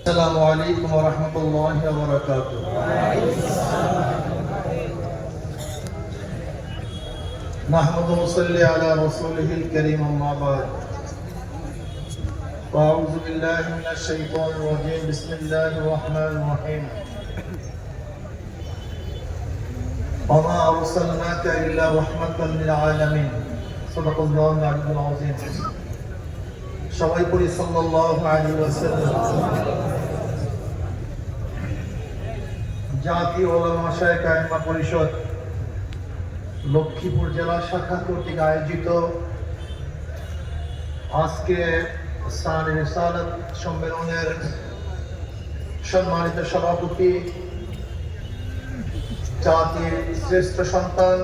السلام عليكم ورحمة الله وبركاته. نحمد ونصلي على رسوله الكريم أما بعد. أعوذ بالله من الشيطان الرجيم. بسم الله الرحمن الرحيم. وما أرسلناك إلا رحمة للعالمين. صدق الله العلي العظيم. সবাই পড়ি সাল্লাল্লাহু আলাইহি ওয়াসাল্লাম। জাতীয় উলামা মাশায়েখ কায়েমা পরিষদ লক্ষ্মীপুর জেলা শাখা কর্তৃক আয়োজিত আজকে সানে রিসালাত সম্মেলনের সম্মানিত সভাপতি, জাতির শ্রেষ্ঠ সন্তান,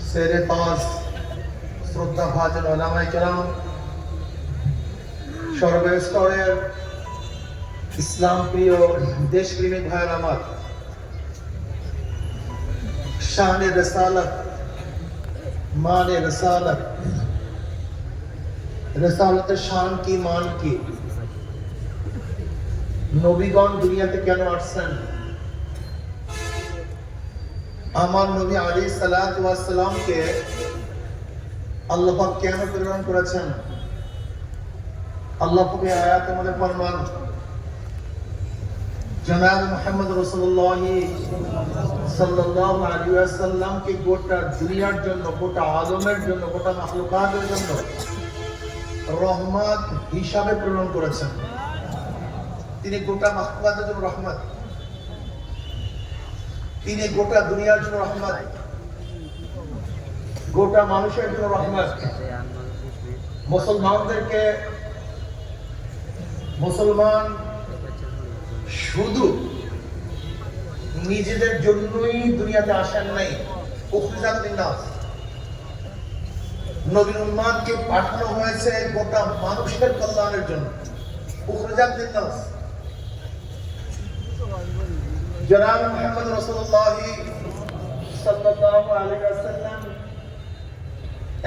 সেরে তাজ, শ্রদ্ধা ভাজন উলামায়ে কেরাম, সর্বস্তরের ইসলাম প্রিয় দেশপ্রেমিক ভাইয়ের আমার, শানে রিসালাত, মানে রিসালাত, রিসালাতের শান কি, মান কি, নবীগণ দুনিয়াতে কেন আসছেন, আমার নবী আলাইহিস সালাতু ওয়াস সালামকে আল্লাহ পাক কেন প্রেরণ করেছেন। আল্লাহ পাক এই আয়াতের মধ্যে ফরমান, জনাব মুহাম্মদ রাসূলুল্লাহ সাল্লাল্লাহু আলাইহি ওয়াসাল্লামকে গোটা দুনিয়ার জন্য, গোটা আলমের জন্য, গোটা মাখলুকাতের জন্য রহমত হিসাবে প্রেরণ করেছেন। তিনি গোটা মাখলুকাতের জন্য রহমত, তিনি গোটা দুনিয়ার জন্য রহমত, গোটা মানুষের জন্য রহমত। মুসলমানদেরকে, মুসলমান শুধু নিজেদের জন্যই দুনিয়াতে আসেন নাই, উখরিজাত লিন্নাস, নবীর উম্মতকে পাঠানো হয়েছে গোটা মানুষের কল্যাণের জন্য, উখরিজাত লিন্নাস। জনাব মুহাম্মদ রাসূলুল্লাহ সাল্লাল্লাহু আলাইহি ওয়াসাল্লাম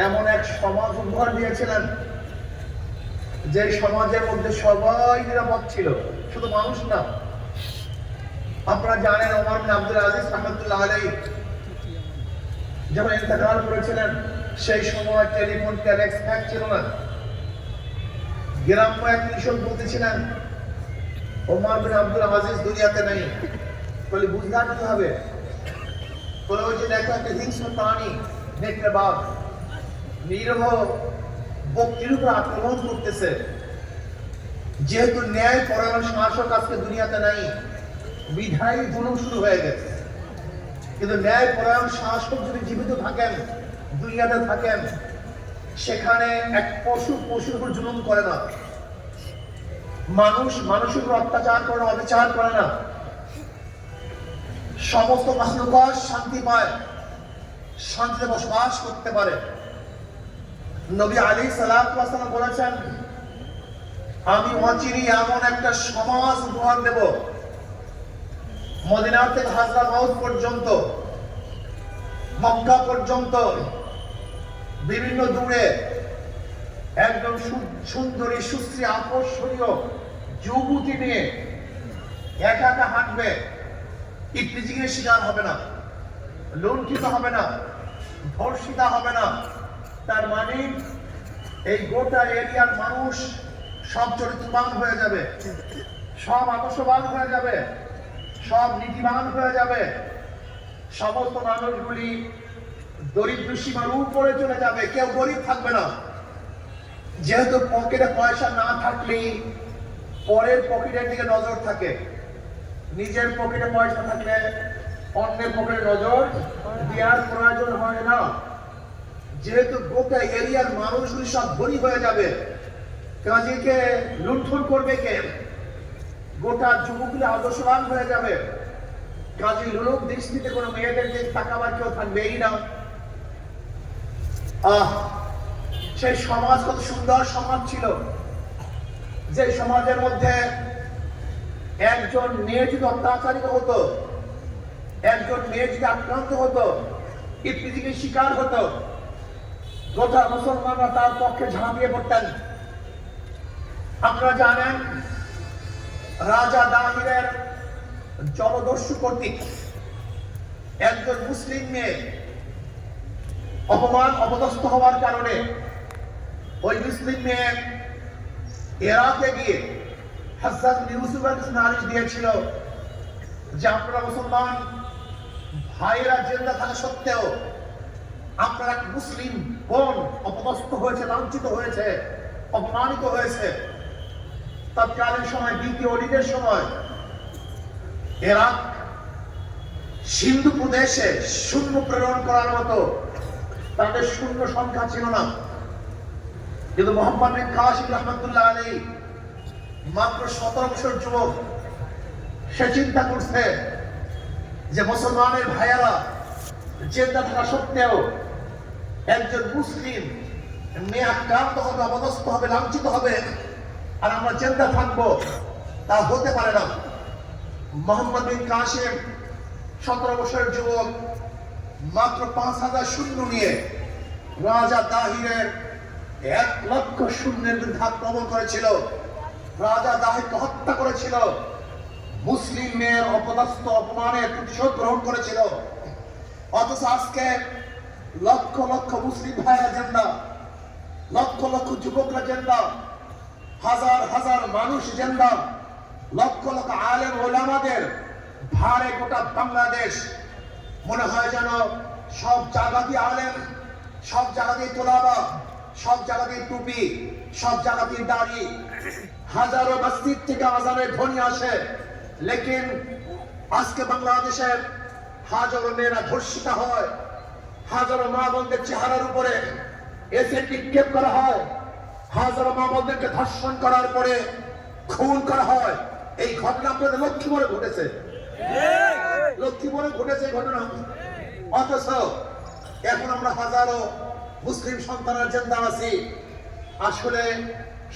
এমন এক সমাজ উপহার দিয়েছিলেন যে সমাজের মধ্যে সবাই নিরাপদ ছিল, শুধু মানুষ না। আপনারা জানেন ওমর বিন আব্দুল আজিজ রাহমাতুল্লাহ আলাইহি যখন ইন্তেকাল করেছিলেন, সেই সময় টেলিফোন, টেলেক্স, ফ্যাক্স ছিল না। গ্রাম্য এক কৃষক বলতেছিলেন ওমর বিন আব্দুল আজিজ দুনিয়াতে নেই। বলে বুঝলাম কি হবে? বলে ওই যে দেখো একটা হিংস্র প্রাণী, নেকড়ে বাঘ, নিরহ বক্তির উপর আক্রমণ করতেছে। যেহেতু ন্যায় পরায়ণ শাসক আজকে দুনিয়াতে নাই, বিধায় জুলুম শুরু হয়ে গেছে। কিন্তু ন্যায় পরায়ণ শাসক যদি জীবিত থাকেন, দুনিয়াতে থাকেন, সেখানে এক পশু পশুর উপর জুলুম করে না, মানুষ মানুষের উপর অত্যাচার করে না, অবিচার করে না। সমস্ত মাখলুকাত শান্তি পায়, শান্তিতে বসবাস করতে পারে। নবী আলাইহিস সালাতু ওয়াস সালাম বলেছেন, আমি অচিরে এমন একটা সমাজ উপহার দেব, মদিনা থেকে হাজরামাউত পর্যন্ত, মক্কা পর্যন্ত, বিভিন্ন দূরে একদম সুন্দরী, সুশ্রী, আকর্ষণীয় যুবতী নিয়ে একা একা হাঁটবে, ইফতিজিংয়ের শিকার হবে না, লুণ্ঠিত হবে না, ধর্ষিতা হবে না। তার মানে এই গোটা এরিয়ার মানুষ সব চরিত্রবান হয়ে যাবে, সব আদর্শবান হয়ে যাবে, সব নীতিবান হয়ে যাবে। সমস্ত মানুষগুলি দরিদ্র সীমার উপরে চলে যাবে, কেউ গরিব থাকবে না। যেহেতু পকেটে পয়সা না থাকলেই পরের পকেটের দিকে নজর থাকে, নিজের পকেটে পয়সা থাকলে অন্যের পকেটে নজর দেওয়ার প্রয়োজন হয় না। যেহেতু গোটা এরিয়ার মানুষগুলি সব ধনী হয়ে যাবে, কাজীকে লুণ্ঠন করবে কে? গোটা যুবকগুলি আদর্শবান হয়ে যাবে, কাজী লোক দৃষ্টিতে কোনো মেয়েদের দিকে তাকাবার কেউ থাকবেই না। সেই সমাজ কত সুন্দর সমাজ ছিল, যে সমাজের মধ্যে একজন মেয়ে যদি অত্যাচারিত হতো, একজন মেয়ে যদি আক্রান্ত হতো, ইফতিজিংয়ের শিকার হতো, গোটা মুসলমানরা তার পক্ষে ঝাঁপিয়ে পড়তেন। আপনারা জানেন রাজা দাহিরের জলদস্যু কর্তৃক একজন মুসলিম মেয়ে অপদস্থ হওয়ার কারণে ওই মুসলিম মেয়ে ইরাকে গিয়ে হাজ্জাজ বিন ইউসুফের কাছে নালিশ দিয়েছিল যে আপনারা মুসলমান ভাইরা জিন্দা থাকা সত্ত্বেও আপনার এক মুসলিম বোন অপদস্থ হয়েছে, লাঞ্ছিত হয়েছে, অপমানিত হয়েছে। তৎকালীন সময় দ্বিতীয় অলিদের সময় ইরাক সিন্ধু প্রদেশে সৈন্য প্রেরণ করার মতো তাদের শূন্য সংখ্যা ছিল না, কিন্তু মোহাম্মদ বিন কাসিম রহমতুল্লাহ আলাইহি মাত্র 17 বছর যুবক, সে চিন্তা করছে যে মুসলমানের ভাইয়েরা জিন্দা থাকা সত্ত্বেও একজন মুসলিম মেয়ে আক্রান্ত হবে, অপদস্থ হবে, লাঞ্ছিত হবে, আর আমরা জিন্দা থাকবো, তা হতে পারে না। মোহাম্মদ বিন কাসিম 17 বছরের যুবক মাত্র 5000 সৈন্য নিয়ে রাজা দাহিরের 1 লক্ষ সৈন্যের বিরুদ্ধে আক্রমণ করেছিল। রাজা দাহিরকে হত্যা করেছিল, মুসলিম মেয়ের অপদস্থ অপমানের প্রতিশোধ গ্রহণ করেছিল। অথচ আজকে লক্ষ লক্ষ মুসলিম ভাইরা জিন্দা, লক্ষ লক্ষ যুবকরা জিন্দা, হাজার হাজার মানুষ জিন্দা, লক্ষ লক্ষ আলেম ওলামাদের ভারে গোটা বাংলাদেশ। মনে হয় যেন সব জায়গাতেই আলেম, সব জায়গাতেই তোলাবা, সব জায়গাতেই টুপি, সব জায়গাতেই দাড়ি, হাজারো মসজিদ থেকে আজানের ধ্বনি আসে, লেকিন আজকে বাংলাদেশের হাজারো মেয়েরা ধর্ষিতা হয়, হাজারো মা বোনদের চেহারার উপরে এসিড নিক্ষেপ করা হয়, হাজারো মা বোনদেরকে ধর্ষণ করার পরে খুন করা হয়। এই ঘটনা আপনাদের লক্ষ্মীপুরে ঘটেছে, লক্ষ্মীপুরে ঘটেছে ঘটনা। অথচ এখন আমরা হাজারো মুসলিম সন্তানের জিন্দা আছি। আসলে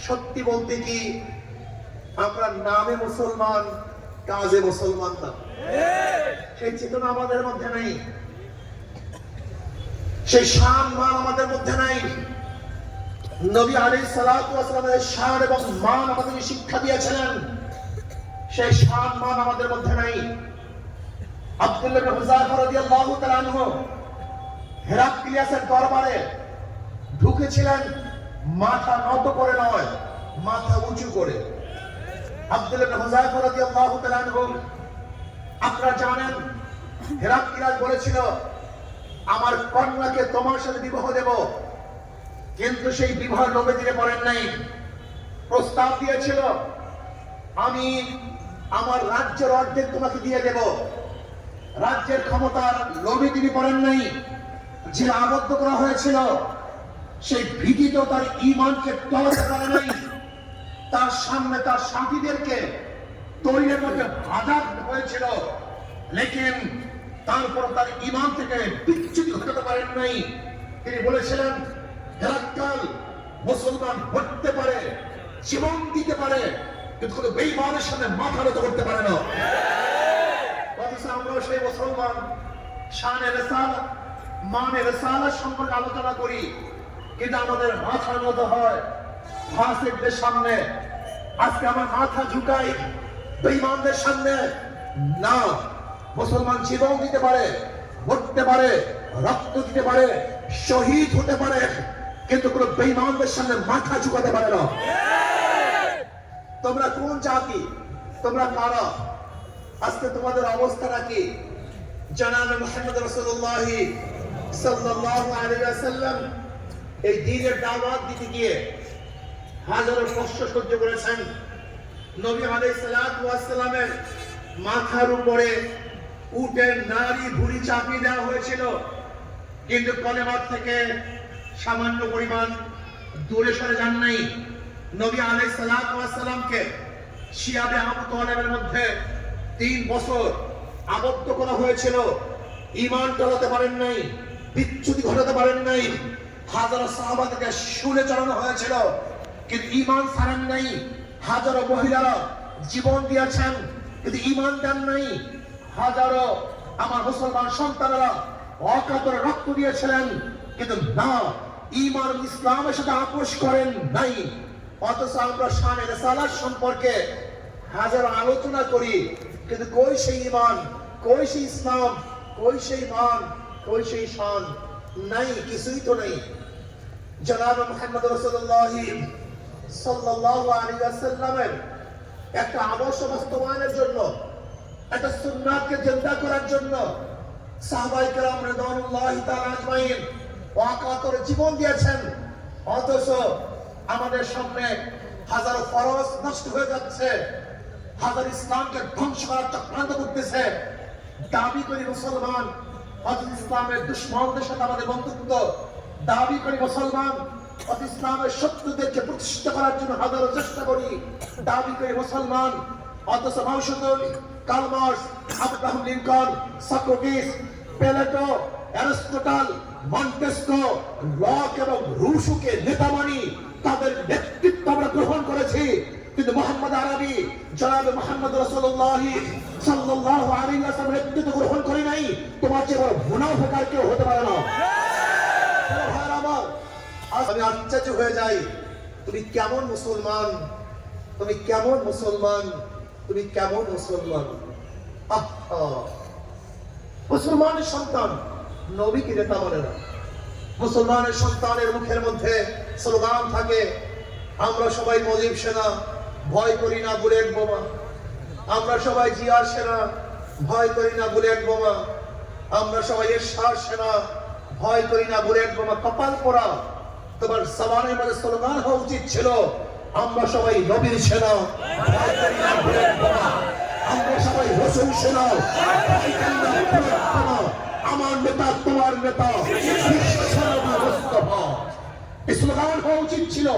সত্যি বলতে কি, আমরা নামে মুসলমান, কাজে মুসলমান না। সেই চেতনা আমাদের মধ্যে নেই, সেই শান মান আমাদের মধ্যে নাই। নবী আলাইহিস সালাতু ওয়াস সালামের শান এবং মান আমাদেরকে শিক্ষা দিয়েছিলেন, সেই শান মান আমাদের মধ্যে নাই। আব্দুল্লাহ ইবনে হুযায়ফা রাদিয়াল্লাহু তাআলা আনহু হেরাক্লিয়াসের দরবারে ঢুকেছিলেন মাথা নত করে নয়, মাথা উঁচু করে। আব্দুল্লাহ ইবনে হুযায়ফা রাদিয়াল্লাহু তাআলা আনহু, আপনারা জানেন হেরাক্লিয়াস বলেছিল আমার কন্যাকে তোমার সাথে বিবাহ দেব, কিন্তু সেই বিবাহ লোভে দিতে পারেন নাই। প্রস্তাব দিয়েছিল আমি আমার রাজ্যের অর্ধেক তোমাকে দিয়ে দেব, রাজ্যের ক্ষমতার লোভে তিনি পারেন নাই। যে আবদ্ধ করা হয়েছিল সেই ভীতিত তার ঈমানকে টলাতে পারে নাই, তার সামনে তার সাথীদেরকে তৈরির মধ্যে বাধা হয়েছিল, লেকিন তারপর তার ঈমান থেকে বিচ্যুতি ঘটাতে পারেন নাই। তিনি বলেছিলেন হেরাক্কাল মুসলমান হতে পারে, জীবন দিতে পারে, কিন্তু কোনো বেঈমানের সামনে মাথা নত করতে পারে না। অথচ আমরা সেই মুসলমান শানে রিসালাত, মানে রিসালাত সম্পর্কে আলোচনা করি, কিন্তু আমাদের মাথার মতো হয় ফাসিকদের সামনে। আজকে আমার মাথা ঝুঁকাই বেঈমানদের সামনে না। মুসলমান জীবন দিতে পারে, মরতে পারে, রক্ত দিতে পারে, শহীদ হতে পারে, কিন্তু কোন বেঈমানদের সামনে মাথা ঝুঁকাতে পারে না। তোমরা কোন জাতি, তোমরা কারা? আজকে তোমাদের অবস্থাটা কি? জনাব মুহাম্মদ রাসূলুল্লাহ সাল্লাল্লাহু আলাইহি ওয়াসাল্লাম এই দ্বীনের দাওয়াত দিতে গিয়ে হাজারো কষ্ট সহ্য করেছেন। নবী আলাইহিস সালাতু ওয়াস সালামের মাথার উপরে উটের নারী ভুঁড়ি চাপিয়ে দেওয়া হয়েছিল, কিন্তু কলেমার থেকে সামান্য পরিমাণ দূরে সরে যান নাই। নবী আলাইহিস সালাতু ওয়াস সালামকে শিয়াবে আবু তালেবের মধ্যে 3 বছর আবদ্ধ করা হয়েছিল, ঈমান টলাতে পারেন নাই, বিচ্যুতি ঘটাতে পারেন নাই। হাজারো সাহাবাকে শুলে চড়ানো হয়েছিল, কিন্তু ঈমান ছাড়েন নাই। হাজারো মহিলারা জীবন দিয়েছেন, কিন্তু ঈমান দেন নাই। হাজারো আমার মুসলমান সন্তানেরা অকাতরে রক্ত দিয়েছিলেন, কিন্তু না, ঈমান ইসলামের সাথে আপোষ করেন নাই, অথচ আমরা শানে রিসালাত সম্পর্কে হাজারো আলোচনা করি, কিন্তু কই সেই ঈমান, কই সেই ইসলাম, কই সেই মান, কই সেই শান? নাই, কিছুই তো নেই। জনাব মুহাম্মদ রাসূলুল্লাহ সাল্লাল্লাহু আলাইহি ওয়াসাল্লামের একটা আদর্শ বাস্তবায়নের জন্য, একটা সুন্নাতকে জিন্দা করার জন্য সাহাবায়ে কেরাম রাদিয়াল্লাহু তাআলা আজমাইন ওয়াকাতরে জীবন দিয়েছেন, অথচ আমাদের সামনে হাজারো ফরজ নষ্ট হয়ে যাচ্ছে, হাজার ইসলামকে ধ্বংস করার চক্রান্ত করতেছে। দাবি করি মুসলমান, অথচ ইসলামের দুশ্মনদের সাথে আমাদের বন্ধুত্ব। দাবি করি মুসলমান, অথচ ইসলামের শত্রুদেরকে প্রতিষ্ঠিত করার জন্য হাজারো চেষ্টা করি। দাবি করি মুসলমান, অথচ মাউসুল, Karl Marx, Abraham Lincoln, Socrates, Plato, Aristotle, Montesquieu, Locke এবং রুশোকে নেতা মানি, তাদের নেতৃত্ব আমরা গ্রহণ করেছি, কিন্তু মুহাম্মদ আরবি, জনাব মুহাম্মদ রাসূলুল্লাহ সাল্লাল্লাহু আলাইহি ওয়াসাল্লাম নেতৃত্ব গ্রহণ করি নাই। তোমার চেয়ে বড় মুনাফিক আর কেউ হতে পারে না। আমি আশ্চর্য হয়ে যাই, তুমি কেমন মুসলমান, তুমি কেমন মুসলমান, তুমি কেমন মুসলমান। মুসলমানের সন্তান নবীকে নেতা বলে না। মুসলমানের সন্তানের মুখের মধ্যে স্লোগান থাকে, আমরা সবাই মুজিব সেনা, ভয় করি না বুলেট বোমা। আমরা সবাই জিয়ার সেনা, ভয় করি না বুলেট বোমা। আমরা সবাই এরশাদ সেনা, ভয় করি না বুলেট বোমা। কপাল পোড়া, তোমার জবানের মধ্যে স্লোগান হওয়া উচিত ছিল, আমরা সবাই নবীর সেনা, ভয় করি না বুলেট বোমা। আমরা সবাই রাসূল সেনা, ভয় করি না বুলেট বোমা। আমার নেতা তোমার নেতা বিশ্ব সেনা মুস্তাফা। এই স্লোগান হওয়া উচিত ছিল,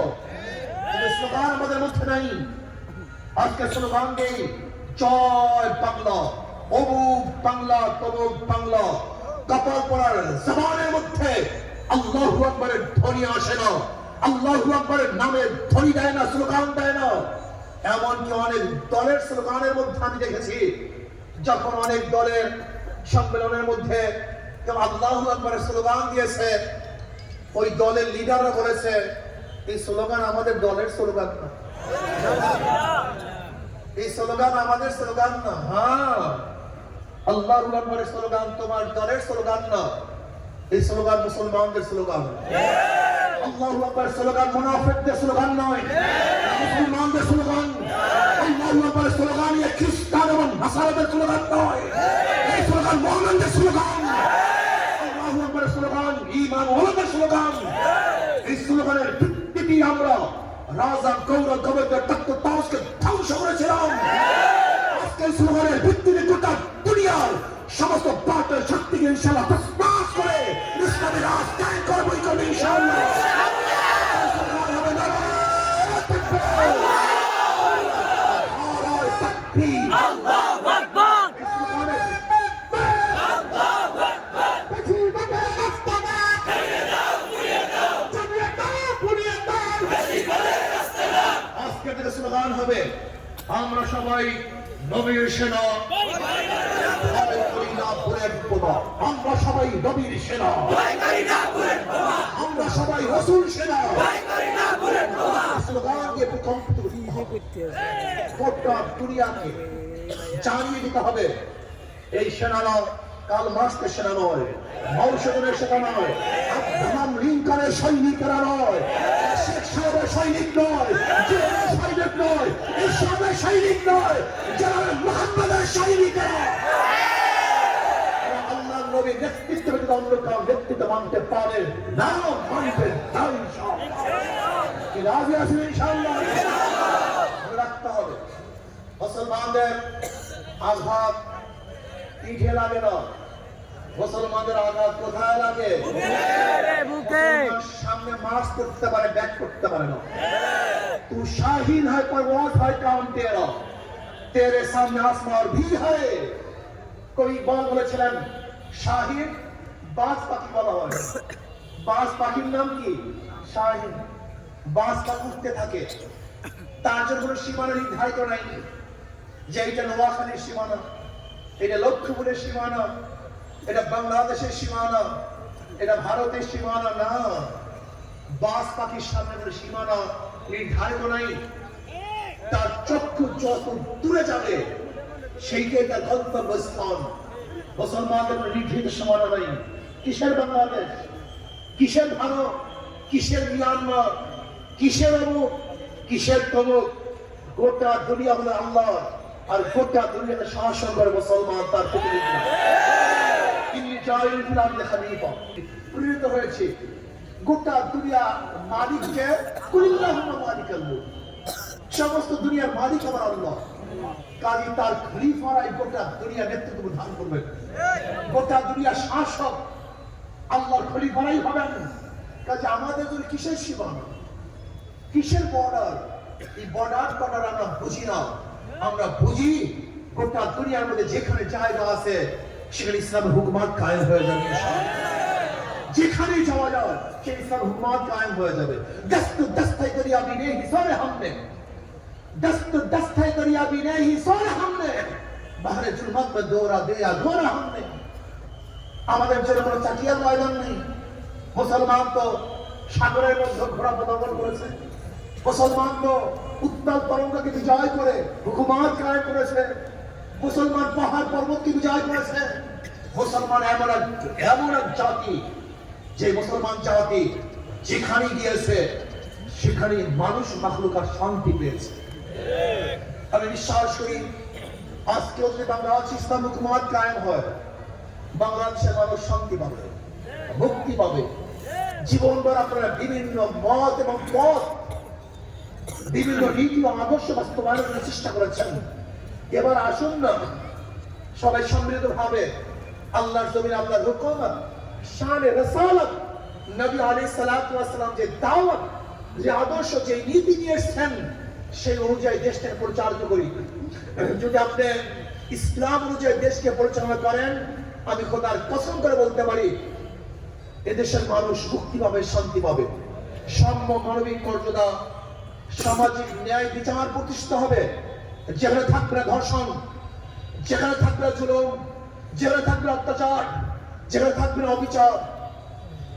স্লোগান আমাদের মধ্যে নাই। আজকে স্লোগান দেই, জয় বাংলা, অমুক বাংলা, তমুক বাংলা। কপাল পড়ার জবানের মধ্যে আল্লাহু আকবারের ধ্বনি আসে না, আল্লাহু আকবারের নামে ধ্বনি দেয় না, স্লোগান দেয় না। এমনকি অনেক দলের স্লোগানের মধ্যে আমি দেখেছি, যখন অনেক দলের সম্মেলনের মধ্যে কেউ আল্লাহু আকবারের স্লোগান দিয়েছে, ওই দলের লিডাররা বলেছে এই স্লোগান আমাদের দলের স্লোগান না, এই স্লোগান আমাদের স্লোগান না। হ্যাঁ, আল্লাহু আকবারের স্লোগান তোমার দলের স্লোগান না, এই স্লোগান মুসলমানদের স্লোগান। আল্লাহু আকবার স্লোগান মুনাফিকদের স্লোগান নয়, মুসলমানদের স্লোগান। আল্লাহু আকবার স্লোগান এই খ্রিস্টান এবং নাসারাদের স্লোগান নয়, এই স্লোগান মুমিনদের স্লোগান। আল্লাহু আকবার স্লোগান ঈমান ওয়ালাদের স্লোগান। এই স্লোগানের ভিত্তিতে আমরা রাজা গৌরব গবেদের তত্ত্ব তাওসকে ধ্বংস করেছিলাম। আজকে এই স্লোগানের ভিত্তিতে গোটা দুনিয়ার সমস্ত বাতিল শক্তিকে ইনশাআল্লাহ তসমাস করে ইসলামী রাজ কায়েম করবো ইনশাআল্লাহ। আল্লাহু আকবার, আজকে থেকে স্লোগান হবে, আমরা সবাই নবীর সেনা, আমরা সবাই নবীর সেনা, আমরা সবাই রাসূল সেনা। স্লোগান দিয়ে প্রকম্পিত গোটা দুনিয়াকে জানিয়ে দিতে হবে, এই সেনারা কার্ল মার্কসের সেনা নয়, মাউসেনের সেনা নয়, আব্রাহাম লিঙ্কনের সৈনিকরা নয়, শেখ সাহেবের সৈনিক নয়, জিয়ার সৈনিক নয়, ইসলামের সৈনিক নয়, যারা মুহাম্মদের সৈনিকরা। আল্লাহর নবীর নেতৃত্ব ব্যতীত অন্য কারো নেতৃত্ব মানতে পারে না, মানতে চাই ইনশাআল্লাহ। কি রাজি আছেন ইনশাআল্লাহ? মনে রাখতে হবে, মুসলমানদের আঘাত পিঠে লাগে না, মুসলমানদের আঘাত কোথায় লাগে? বুকে। সামনে মার্চ করতে পারে, ব্যাক করতে পারে না। तू शाहीन है परवाज़ है काम तेरा, तेरे सामने आसमान भी है। कोई बात বলেছিলেন, শাহিন বাজ পাখি বলা হয়, বাজ পাখির নাম কি? শাহিন। বাজ পাখি উঠতে থাকে, তার জন্য কোনো সীমানা নির্ধারিত নাই যে এটা নোয়াখালীর সীমানা, এটা লক্ষ্মীপুরের সীমানা, এটা বাংলাদেশের সীমানা, এটা ভারতের সীমানা না। বাস পাখির সামনে কোনো সীমানা নির্ধারিত নাই। তার চক্ষু যত দূরে যাবে সেইটাই তার গন্তব্যস্থান। মুসলমানদের কোনো নির্ধারিত সীমানা নাই। কিসের বাংলাদেশ, কিসের ভারত, কিসের মিয়ানমার, কিসের অমুক, কিসের তমুক, গোটা দুনিয়া হলো আল্লাহ। আর গোটা দুনিয়াতে শাসন করে মুসলমান, তার প্রতিনিধি। তিনি জাহিল ফিলাম খালিফা প্রেরিত হয়েছে। গোটা দুনিয়া মালিককে কুল্লাহুম্মা মালিকাল মুলক, সমস্ত দুনিয়ার মালিক আমার আল্লাহ। কাজী তার খলিফারাই গোটা দুনিয়া নেতৃত্ব দান করবেন। গোটা দুনিয়া শাসক আল্লাহর খলিফারাই হবেন। কাজে আমাদের জন্য কিসের সীমানা, কিসের বর্ডার? এই বর্ডার আমরা বুঝি না। আমরা বুঝি গোটা দুনিয়ার মধ্যে যেখানে জায়গা আছে সেখানে ইসলামের হুকুমত কায়েম হয়ে যাবে। যেখানে যাওয়া যায় সেই ইসলামের হুকুমত কায়েম হয়ে যাবে। দস্ত দস্তাই দরিয়া भी नहीं सोरे हमने, दस्त दस्ताई दरिया भी नहीं सोरे हमने, বাহরে জুলমত में দৌড়া दिया घोरा हमने। আমাদের জন্য কোনো চাটিয়ার ময়দান নেই। মুসলমান তো সাগরের মধ্যে ঘোড়া পদার্পণ করেছে। মুসলমান তো উত্তাল তরঙ্গকে বিজয় করে হুকুমত কায়েম করেছে। মুসলমান পাহাড় পর্বতকে বিজয় করেছে। মুসলমান এমন এক জাতি, যে মুসলমান জাতি যেখানে গিয়েছে সেখানে মানুষ মাখলুকাত শান্তি পেয়েছে। আমি বিশ্বাস করি আজকেও যদি বাংলাদেশ ইসলাম হুকুমত কায়েম হয়, বাংলাদেশের মানুষ শান্তি পাবে, মুক্তি পাবে। জীবনভর আপনারা বিভিন্ন মত এবং পথ, বিভিন্ন নীতি ও আদর্শ বাস্তবায়নের জন্য চেষ্টা করেছেন। এবার আসুন না সবাই সম্মিলিত ভাবে আল্লাহর জমিনে আল্লাহর হুকুমত, শানে রাসালাত, নবী আলাইহিস সালাতু ওয়াস সালাম যে দাওয়াত, যে আদর্শ, যে নীতি নিয়ে এসেছেন সেই অনুযায়ী দেশটাকে পরিচালিত করি। যদি আপনি ইসলাম অনুযায়ী দেশকে পরিচালনা করেন, আমি খোদার কসম করে বলতে পারি এদেশের মানুষ মুক্তি পাবে, শান্তি পাবে। সাম্য, মানবিক মর্যাদা, সামাজিক ন্যায় বিচার প্রতিষ্ঠিত হবে। যেখানে থাকবে না ধর্ষণ, যেখানে থাকবে না জুলুম, যেখানে থাকবে না অত্যাচার, যেখানে থাকবে না অবিচার,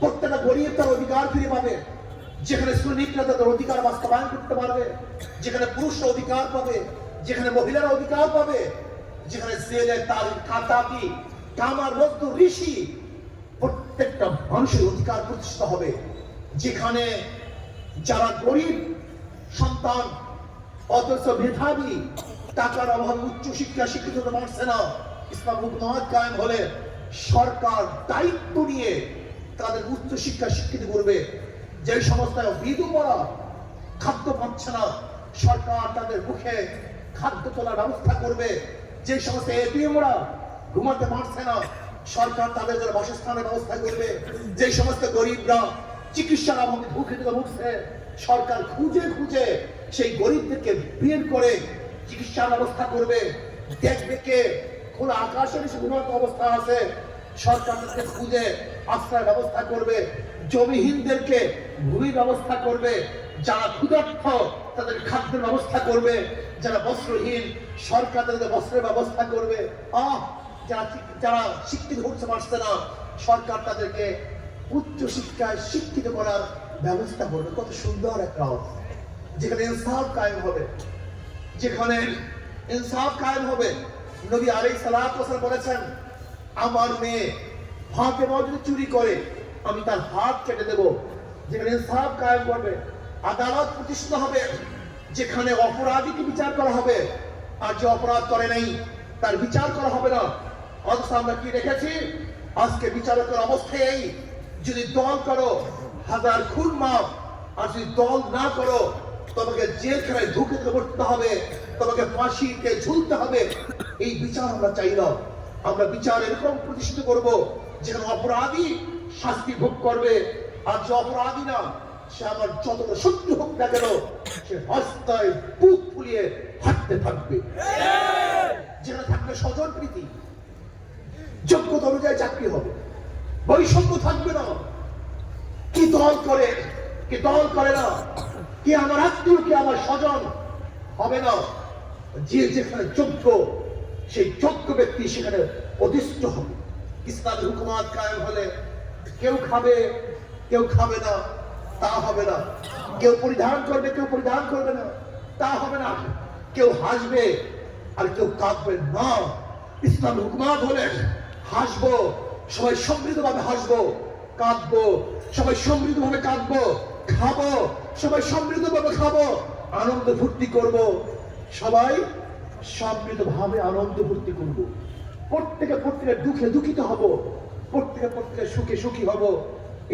প্রত্যেকটা গরিব তার অধিকার ফিরে পাবে। যেখানে শ্রমিকরা তাদের অধিকার বাস্তবায়ন করতে পারবে, যেখানে পুরুষরা অধিকার পাবে, যেখানে মহিলারা অধিকার পাবে, যেখানে জেলে তার কাতাবি কামার মজদুর ঋষি প্রত্যেকটা মানুষের অধিকার প্রতিষ্ঠিত হবে। যেখানে যারা গরিব সন্তান অথচ মেধাবী, টাকার অভাবে উচ্চ শিক্ষা শিক্ষিত হতে পারছে না, ইসলাম হুকুমত কায়েম হলে সরকার দায়িত্ব নিয়ে তাদের উচ্চ শিক্ষা শিক্ষিত করবে। যে সমস্ত বিধবা খাদ্য পাচ্ছে না, সরকার তাদের মুখে খাদ্য তোলার ব্যবস্থা করবে। যে সমস্ত এতিমরা ঘুমাতে পারছে না, সরকার তাদের জন্য বাসস্থানের ব্যবস্থা করবে। যে সমস্ত গরিবরা চিকিৎসার অভাবে ভুগছে, সরকার খুঁজে খুঁজে সেই গরিবদেরকে বের করে চিকিৎসার ব্যবস্থা করবে। দেখবে কে খোলা আকাশের নিচে ঘুমাতে অবস্থা আছে, সরকার তাদেরকে খুঁজে আশ্রয়ের ব্যবস্থা করবে। জমিহীনদেরকে ভূমির ব্যবস্থা করবে। যারা ক্ষুধার্ত তাদের খাদ্যের ব্যবস্থা করবে। যারা বস্ত্রহীন সরকার তাদের বস্ত্রের ব্যবস্থা করবে। যারা শিক্ষিত হতে পারছে না, সরকার তাদেরকে উচ্চ শিক্ষায় শিক্ষিত করার ব্যবস্থা করবে। কত সুন্দর একটা যেখানে ইনসাফ কায়েম হবে, যেখানে ইনসাফ কায়েম হবে। নবী আলাইহিস সালাতু ওয়াস সালাম বলেছেন, আমার মেয়ে ফাতেমা যদি চুরি করে আমি তার হাত কেটে দেব। যেখানে ইনসাফ কায়েম করবে, আদালত প্রতিষ্ঠিত হবে, যেখানে অপরাধীকে বিচার করা হবে, আর যে অপরাধ করে নাই তার বিচার করা হবে না। অথচ আমরা কি দেখেছি, আজকে বিচারকের অবস্থায় এই, যদি দল করো হাজার খুন মাফ, আর যদি দল না করো তোমাকে জেলখানায় ঢুকে পড়তে হবে, তোমাকে ফাঁসিতে ঝুলতে হবে। এই বিচার আমরা চাই না। আমরা বিচার এরকম প্রতিষ্ঠিত করব যেখানে অপরাধী শাস্তি ভোগ করবে, আর যে অপরাধী না সে আমার যতটা শত্রু হোক না কেন সে রাস্তায় বুক ফুলিয়ে হাঁটতে থাকবে। যেখানে থাকবে স্বজন প্রীতি, যোগ্যতা অনুযায়ী চাকরি হবে, বৈষম্য থাকবে না। কি দল করে কি দল করে না, কি আমার আত্মীয় কি আমার স্বজন হবে না। যে যেখানে যোগ্য সেই যোগ্য ব্যক্তি সেখানে অধিষ্ঠ হবে। ইসলামের হুকুমত কায়েম হলে কেউ খাবে কেউ খাবে না, তা হবে না। কেউ পরিধান করবে, কেউ পরিধান করবে না, তা হবে না। কেউ হাসবে আর কেউ কাঁদবে না। ইসলাম হুকুমাত হলেন হাসবো, সবাই সমৃদ্ধভাবে হাসবো, কাঁদবো সবাই সমৃদ্ধভাবে কাঁদবো, খাবো সবাই সমৃদ্ধভাবে খাবো, আনন্দ ফুর্তি করব, সবাই সমৃদ্ধভাবে আনন্দ ফুর্তি করব। প্রত্যেকে দুঃখে দুঃখিত হব, প্রত্যেকে সুখে সুখী হব।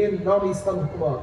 এর নাম ইসলাম হুকুমাত।